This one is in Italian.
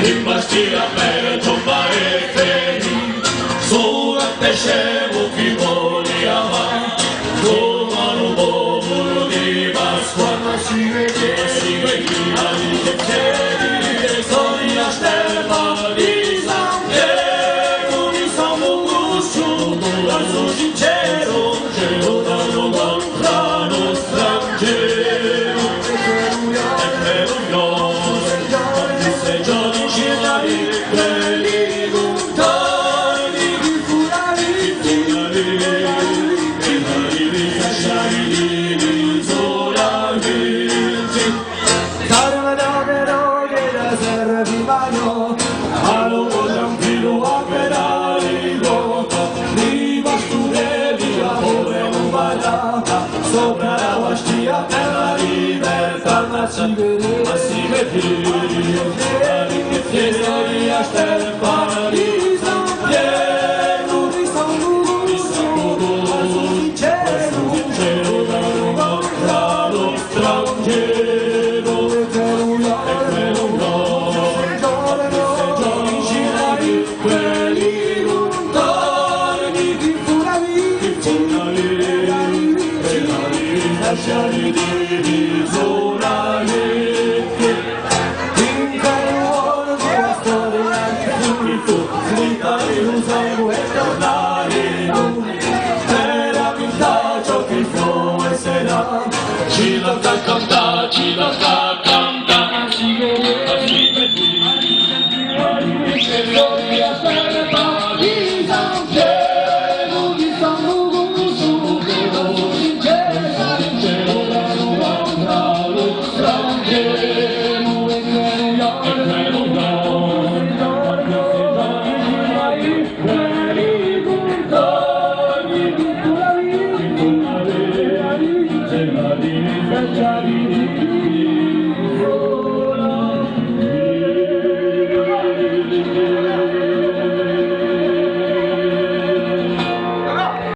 Impastia per tombare feni, sulla scemo chi vuole amare, domani popolo di Pasqua, si vede, anche chiedi, e sonia stelma di San Piero, di San Augusto, l'alzo sincero, cielo da lontano strangero, e per un quelli lontani di Fulani, lasciati solamente. Sarà davvero che la sera di mano, a lungo tranquillo a pedalico, prima studenti a ore non vada, sopra la vastia per la libertà, ma si vede. Fiesta Stefano di San Piero, di San Augusto, cielo da lontano strangero, e per un giorni quelli lontani di Fulani, lasciati di isolare. Un sangue tornare per avvintare ciò che fu e sarà, ci lo sta cantando, ci lo sta cantando, ci vede che gloria serva di San Piero, di San Augusto, cielo da lontano strangero, e che non Ciao